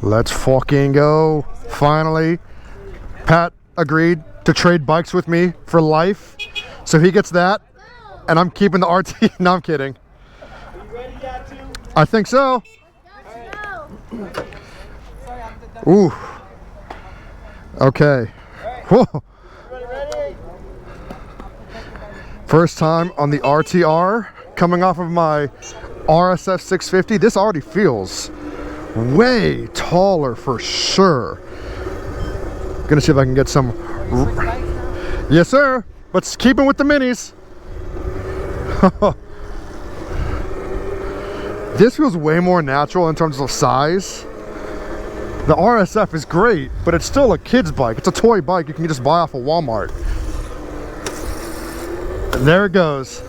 Let's fucking go. Finally, Pat agreed to trade bikes with me for life. So he gets that, and I'm keeping the RT. No, I'm kidding. Are you ready yet, too? I think so. Ooh. Okay. Whoa. Ready? First time on the RTR, coming off of my RSF 650. This already feels way taller for sure. Gonna see if I can get some. Yes, sir. But keeping with the minis. This feels way more natural in terms of size. The RSF is great, but it's still a kid's bike. It's a toy bike you can just buy off of Walmart. And there it goes.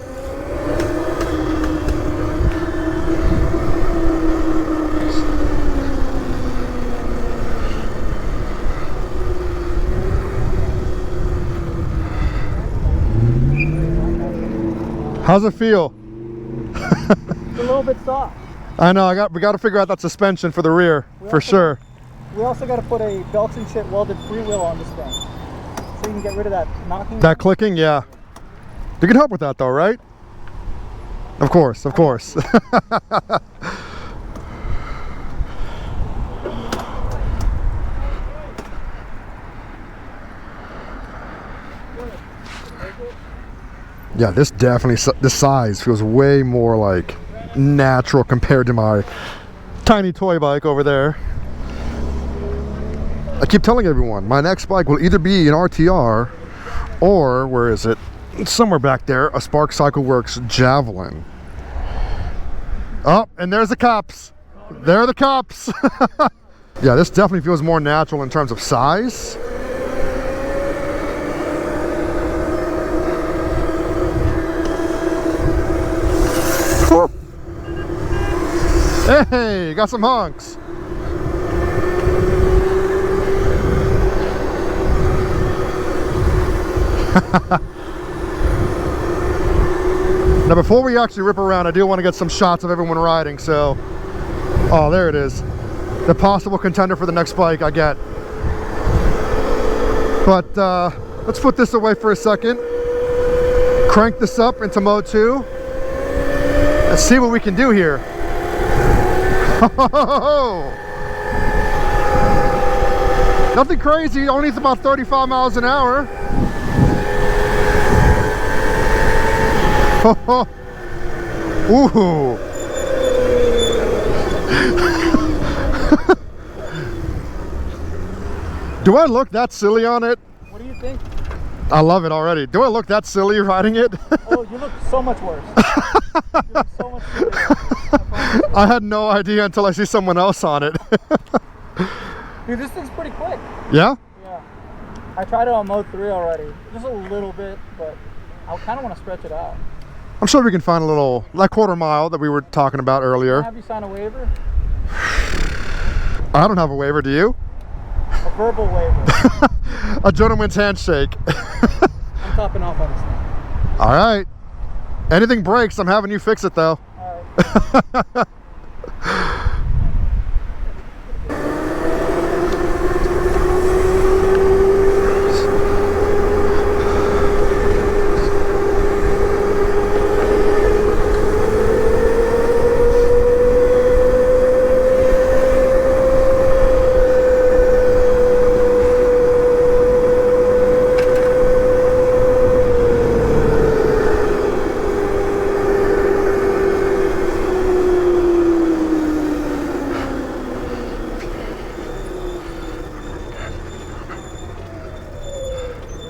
How's it feel? It's a little bit soft. I know. We got to figure out that suspension for the rear for sure. We also got to put a belts and shit welded freewheel on this thing, so you can get rid of that knocking. That clicking, yeah. You can help with that though, right? Of course, of course. Yeah, this definitely, the size feels way more like natural compared to my tiny toy bike over there. I keep telling everyone, my next bike will either be an RTR or, where is it? It's somewhere back there, a Spark Cycleworks Javelin. Oh, and there's the cops. There are the cops. Yeah, this definitely feels more natural in terms of size. Hey, got some honks. Now before we actually rip around, I do want to get some shots of everyone riding, so... Oh, there it is. The possible contender for the next bike I get. But let's put this away for a second. Crank this up into mode 2. Let's see what we can do here. Nothing crazy, only it's about 35 miles an hour. Ooh. Do I look that silly on it? What do you think? I love it already. Do I look that silly riding it? Oh, you look so much worse. You look so much sillier. I had no idea until I see someone else on it. Dude, this thing's pretty quick. Yeah? Yeah. I tried it on mode 3 already. Just a little bit, but I kind of want to stretch it out. I'm sure we can find a little, like quarter mile that we were talking about earlier. Have you sign a waiver? I don't have a waiver, do you? A verbal waiver. A gentleman's handshake. I'm topping off on this thing. All right. Anything breaks, I'm having you fix it though. All right.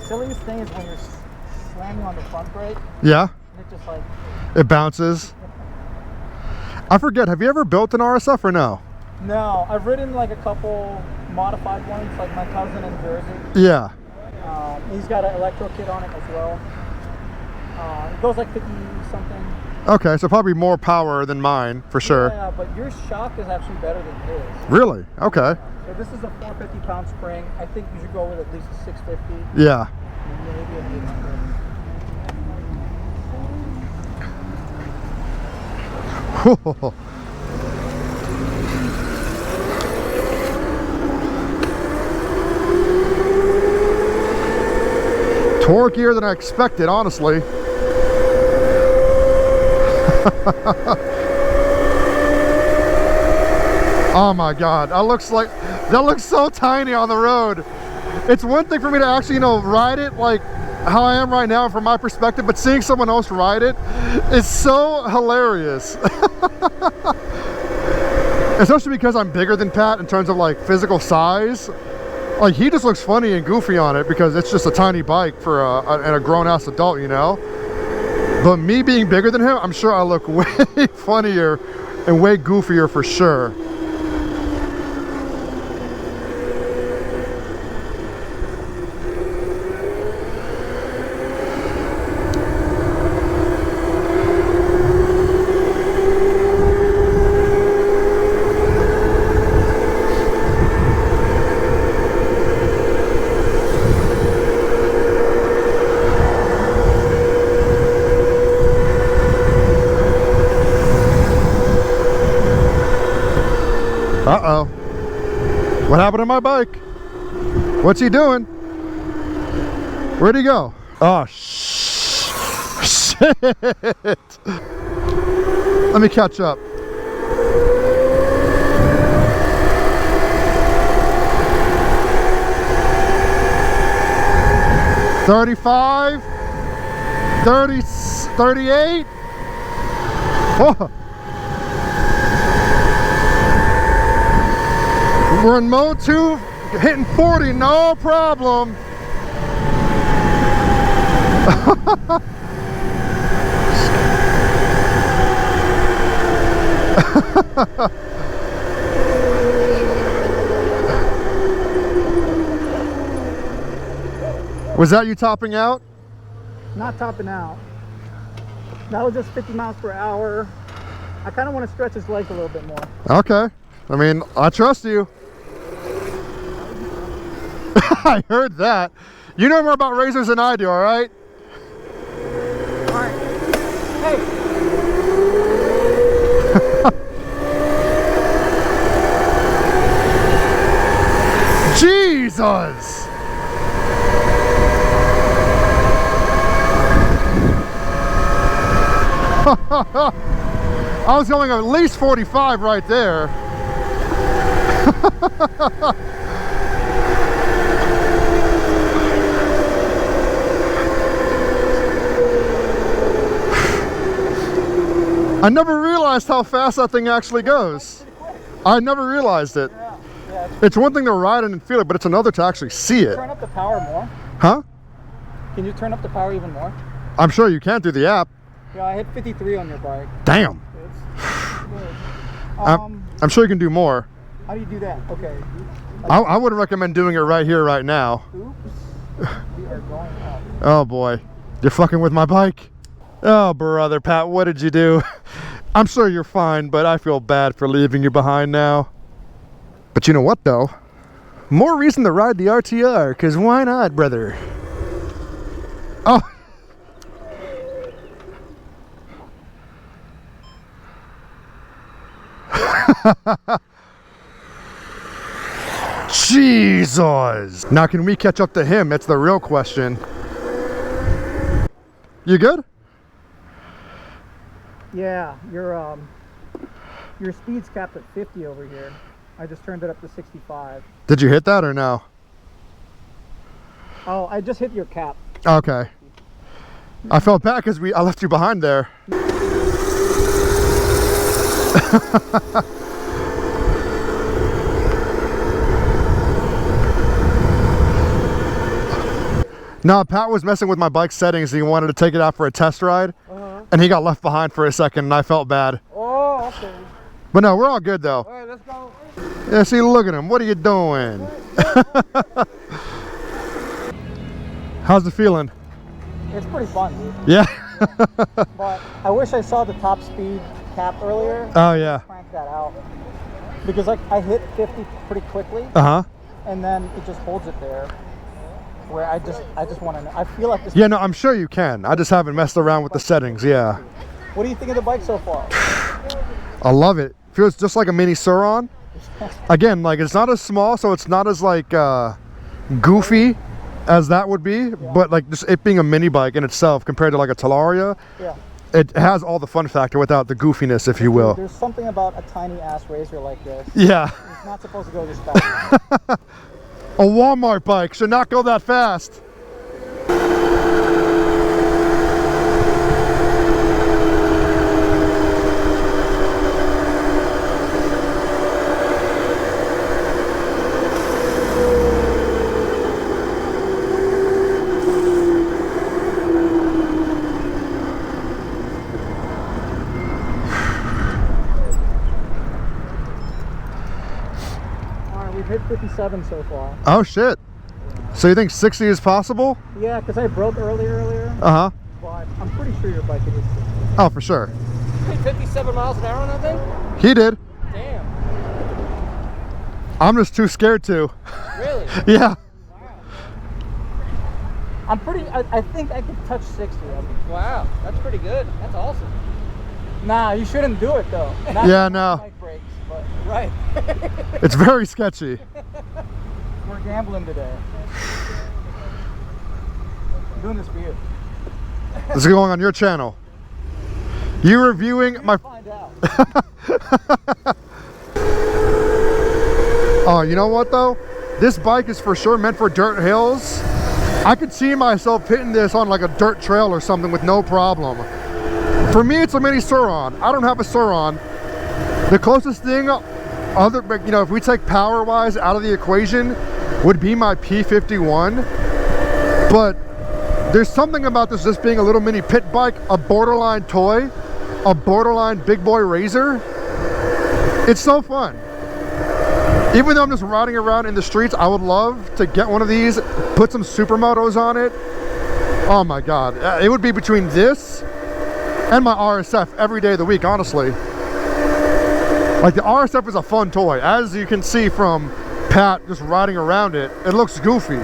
Silliest thing is when you're slamming on the front brake. Yeah. And it just like... It bounces. I forget, have you ever built an RSF or no? No, I've ridden like a couple modified ones, like my cousin in Jersey. Yeah. He's got an Electro kit on it as well. It goes like 50 something. Okay, so probably more power than mine, for sure. Yeah, but your shock is actually better than his. Really? Okay. So this is a 450-pound spring. I think you should go with at least a 650. Yeah. Maybe an 800. Torquier than I expected, honestly. Oh my God, that looks so tiny on the road. It's one thing for me to actually, you know, ride it like how I am right now from my perspective, but seeing someone else ride it is so hilarious. Especially because I'm bigger than Pat in terms of like physical size. Like, he just looks funny and goofy on it because it's just a tiny bike for a grown-ass adult, you know? But me being bigger than him, I'm sure I look way funnier and way goofier for sure. Uh-oh. What happened to my bike? What's he doing? Where'd he go? Oh, shit. Let me catch up. $35, $30, $38. Oh. We're in mode 2, hitting 40, no problem. Was that you topping out? Not topping out. That was just 50 miles per hour. I kind of want to stretch his legs a little bit more. Okay. I mean, I trust you. I heard that. You know more about razors than I do, all right? All right. Hey. Jesus! I was going at least 45 right there. I never realized how fast that thing actually goes. I never realized it. Yeah, it's one thing to ride it and feel it, but it's another to actually see it. Turn up the power more. Huh? Can you turn up the power even more? I'm sure you can through the app. Yeah, I hit 53 on your bike. Damn. I'm sure you can do more. How do you do that? Okay. I wouldn't recommend doing it right here, right now. Oops. We are going up. Oh boy. You're fucking with my bike. Oh, brother Pat, what did you do? I'm sure you're fine, but I feel bad for leaving you behind now. But you know what, though? More reason to ride the RTR, because why not, brother? Oh. Jesus! Now, can we catch up to him? That's the real question. You good? Yeah, your speed's capped at 50 over here. I just turned it up to 65. Did you hit that or no? Oh, I just hit your cap. Okay. I felt bad because I left you behind there. No, Pat was messing with my bike settings and he wanted to take it out for a test ride. And he got left behind for a second and I felt bad. Oh, okay. But no, we're all good though. All right, let's go. Yeah, see, look at him. What are you doing? How's it feeling? It's pretty fun, dude. Yeah? But I wish I saw the top speed cap earlier. Oh, yeah. Crank that out. Because like I hit 50 pretty quickly. Uh-huh. And then it just holds it there. Where I just want to know. I feel like this. Yeah, no, I'm sure you can. I just haven't messed around with the settings, yeah. What do you think of the bike so far? I love it. Feels just like a mini Suron. Again, like it's not as small, so it's not as like goofy as that would be, but like just it being a mini bike in itself compared to like a Talaria, it has all the fun factor without the goofiness, if you will. There's something about a tiny ass razor like this. Yeah. It's not supposed to go this fast. A Walmart bike should not go that fast. We've hit 57 so far. Oh shit. So you think 60 is possible? Yeah, because I broke earlier. Uh-huh. But I'm pretty sure your bike is 60. Oh, for sure. You hit 57 miles an hour on that thing? He did. Damn. I'm just too scared to. Really? Yeah. I'm pretty, I think I could touch 60. Wow, that's pretty good. That's awesome. Nah, you shouldn't do it though. Not Yeah, no. bike brakes, but Right. It's very sketchy. we're gambling today. I'm doing this for you. This is going on your channel. You reviewing my... Find out. Oh, you know what though? This bike is for sure meant for dirt hills. I could see myself hitting this on like a dirt trail or something with no problem. For me, it's a mini Suron. I don't have a Suron. The closest thing, other, you know, if we take power-wise out of the equation, would be my P51. But there's something about this just being a little mini pit bike, a borderline toy, a borderline big boy razor. It's so fun. Even though I'm just riding around in the streets, I would love to get one of these, put some supermotos on it. Oh my God. It would be between this and my RSF every day of the week, honestly. Like the RSF is a fun toy. As you can see from Pat just riding around it, it looks goofy.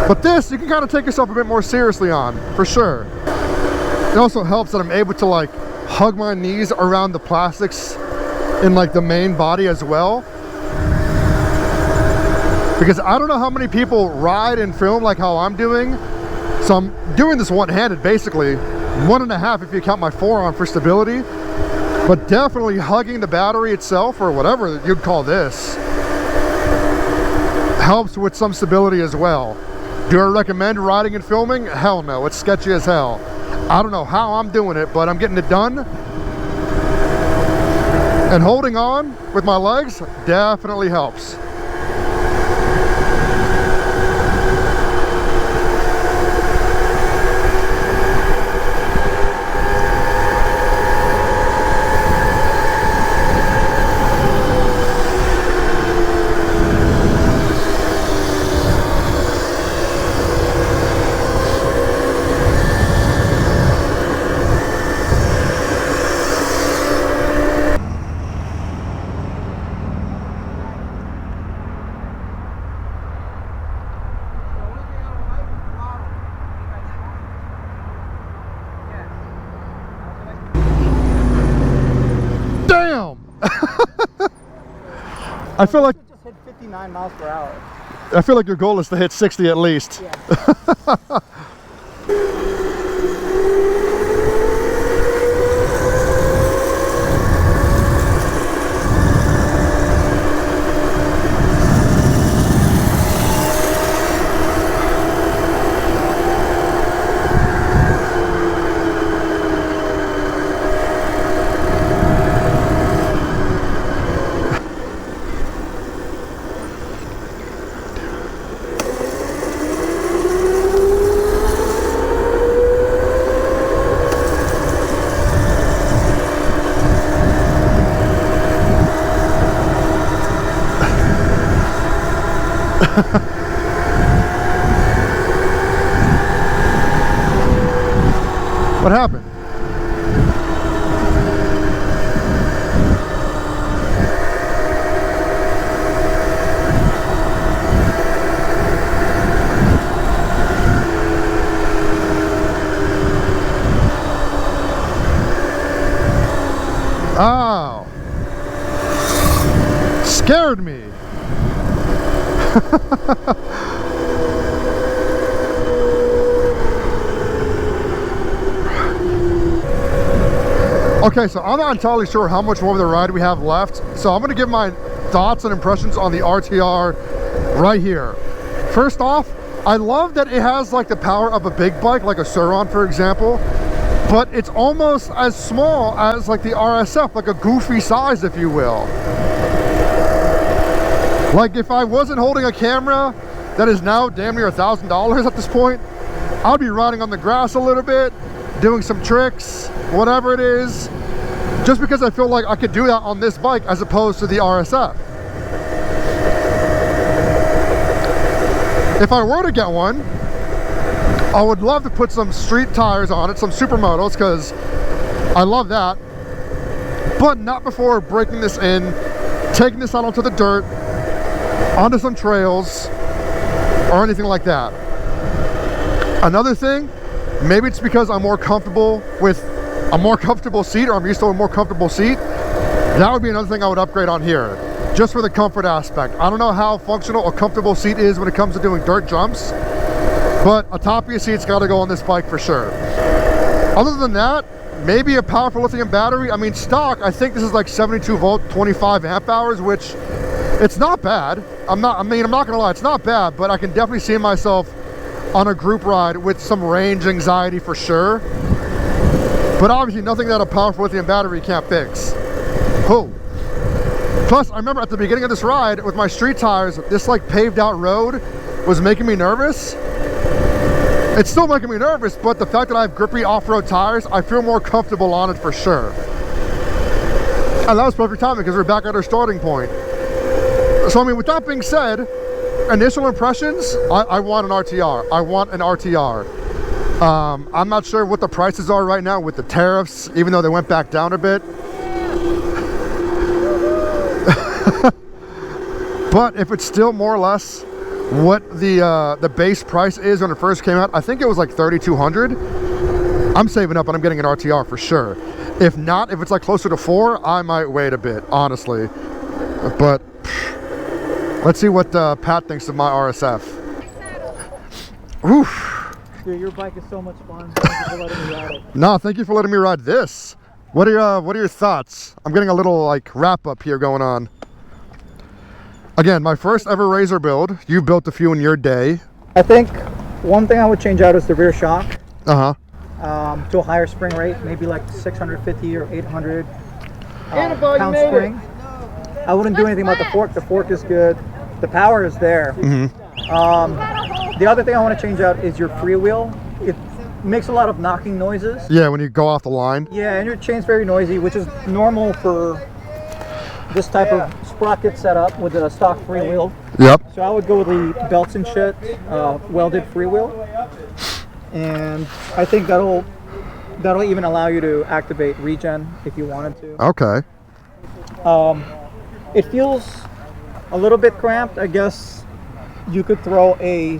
But this, you can kind of take yourself a bit more seriously on, for sure. It also helps that I'm able to like hug my knees around the plastics in like the main body as well. Because I don't know how many people ride and film like how I'm doing. So I'm doing this one-handed basically. 1.5 if you count my forearm for stability. But definitely hugging the battery itself, or whatever you'd call this, helps with some stability as well. Do I recommend riding and filming? Hell no, it's sketchy as hell. I don't know how I'm doing it, but I'm getting it done. And holding on with my legs definitely helps. I feel like just hit 59 miles per hour. I feel like your goal is to hit 60 at least. Yeah. What happened? Oh. Scared me. Okay, so I'm not entirely sure how much more of the ride we have left, so I'm going to give my thoughts and impressions on the RTR right here. First off, I love that it has like the power of a big bike, like a Sur-Ron for example, but it's almost as small as like the RSF, like a goofy size, if you will. Like if I wasn't holding a camera that is now damn near $1,000 at this point, I'd be riding on the grass a little bit, doing some tricks, whatever it is, just because I feel like I could do that on this bike as opposed to the RSF. If I were to get one, I would love to put some street tires on it, some supermotos, because I love that, but not before breaking this in, taking this out onto the dirt, onto some trails, or anything like that. Another thing, maybe it's because I'm more comfortable with a more comfortable seat, or I'm used to a more comfortable seat. That would be another thing I would upgrade on here, just for the comfort aspect. I don't know how functional a comfortable seat is when it comes to doing dirt jumps, but a top-of seat's got to go on this bike for sure. Other than that, maybe a powerful lithium battery. I mean, stock, I think this is like 72 volt, 25 amp hours, which it's not bad. I'm not gonna lie, it's not bad, but I can definitely see myself on a group ride with some range anxiety for sure. But obviously nothing that a powerful lithium battery can't fix. Oh. Plus, I remember at the beginning of this ride with my street tires, this like paved out road was making me nervous. It's still making me nervous, but the fact that I have grippy off-road tires, I feel more comfortable on it for sure. And that was perfect timing because we're back at our starting point. So I mean, with that being said, initial impressions, I want an RTR. I want an RTR. I'm not sure what the prices are right now with the tariffs, even though they went back down a bit. But if it's still more or less what the base price is when it first came out, I think it was like $3,200. I'm saving up and I'm getting an RTR for sure. If not, if it's like closer to $4,000, I might wait a bit, honestly. But let's see what Pat thinks of my RSF. Oof. Dude, your bike is so much fun. Thank you for letting me ride it. No, thank you for letting me ride this. What are your thoughts? I'm getting a little like wrap up here going on. Again, my first ever Razor build. You built a few in your day. I think one thing I would change out is the rear shock. To a higher spring rate, maybe like 650 or 800 pound spring. I wouldn't do anything about the fork. The fork is good. The power is there. The other thing I want to change out is your freewheel. It makes a lot of knocking noises. Yeah, when you go off the line. Yeah, and your chain's very noisy, which is normal for this type of sprocket setup with a stock freewheel. Yep. So I would go with the belts and shit, welded freewheel, and I think that'll even allow you to activate regen if you wanted to. Okay. It feels a little bit cramped. I guess you could throw a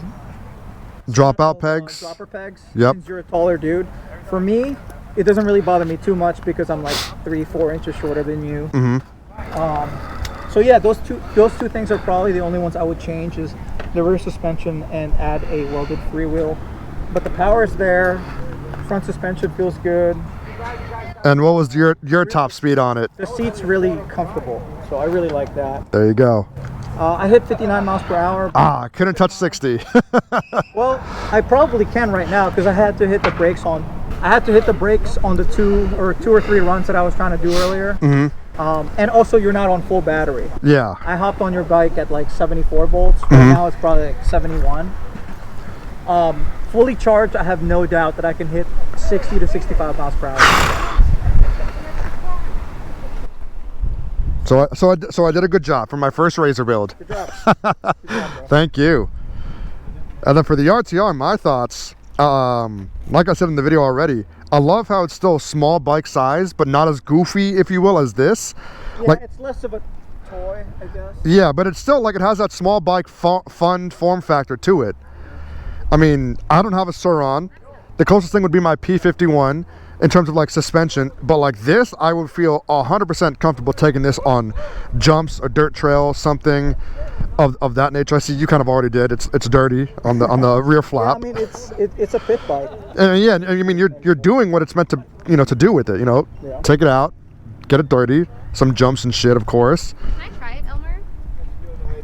Dropout pegs. Dropper pegs. Yep. Since you're a taller dude. For me, it doesn't really bother me too much because I'm like 3-4 inches shorter than you. So yeah, those two things are probably the only ones I would change, is the rear suspension and add a welded freewheel. But the power is there. Front suspension feels good. And what was your top speed on it? The seat's really comfortable, so I really like that. There you go. I hit 59 miles per hour. I couldn't touch 60. Well, I probably can right now because I had to hit the brakes on. I had to hit the brakes on the two or three runs that I was trying to do earlier. And also, you're not on full battery. Yeah. I hopped on your bike at like 74 volts. Right now, it's probably like 71. Fully charged, I have no doubt that I can hit 60 to 65 miles per hour. So I did a good job for my first Razor build. Good job. Good job, bro. Thank you. And then for the RTR, my thoughts, like I said in the video already, I love how it's still small bike size, but not as goofy, if you will, as this. Yeah, like, it's less of a toy, I guess. Yeah, but it's still like it has that small bike fun form factor to it. I mean, I don't have a Sur-Ron. The closest thing would be my P51, in terms of like suspension, but like this, I would feel 100% comfortable taking this on jumps, a dirt trail, something of that nature. I see you kind of already did. It's dirty on the rear Yeah, flap. I mean, it's a pit bike. And yeah, I mean you're doing what it's meant to to do with it. Yeah. Take it out, get it dirty, some jumps and shit, of course. Can I try it, Elmer?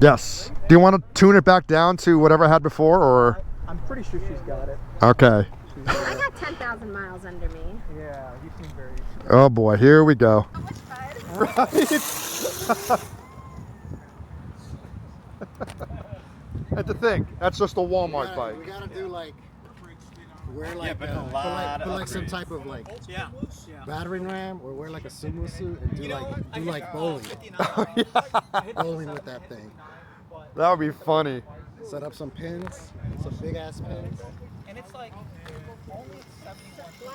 Yes. Do you want to tune it back down to whatever I had before, or? I'm pretty sure she's got it. Okay. I got 10,000 miles under me. Yeah, you seem very. Oh boy, here we go. How much fun? Right. And to think, that's just a Walmart bike. We gotta do like wear like put like some type of like battering ram, or wear like a sumo suit and do like bowling. Bowling with that thing. That would be funny. Set up some pins, some big ass pins. And it's like only 71. Wow.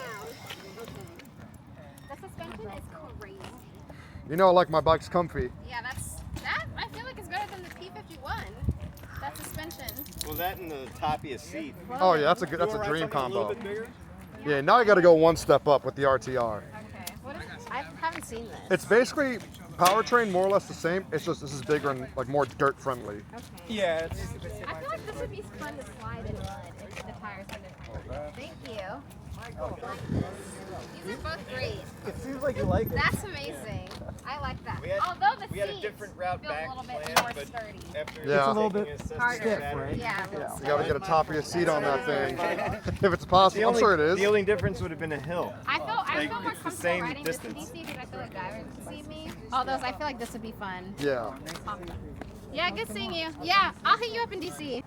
The suspension is crazy. Like my bike's comfy. Yeah, that I feel like is better than the P51. That suspension. Well, that and the top of your seat. Oh yeah, that's a dream combo. Yeah, now you got to go one step up with the RTR. Okay. What is it? I haven't seen this. It's basically powertrain more or less the same. It's just this is bigger and like more dirt friendly. Okay. Yeah, it's. I feel like this would be fun to slide in mud if the tires were different. Thank you. I like this. These are both great. It seems like you like it. That's amazing. I like that. We had- Although the we had a seats different route feel back a little bit planned, more but sturdy. after Yeah. It's a little taking bit a Harder. stiff, right? Yeah. A little You got to get a top of your seat on that thing. If it's possible, I'm sure it The is. only difference would have been a hill. I feel more it's the comfortable same riding this in distance. DC because I feel like drivers can see me. Although I feel like this would be fun. Yeah. Yeah, good seeing you. Yeah, I'll hit you up in DC.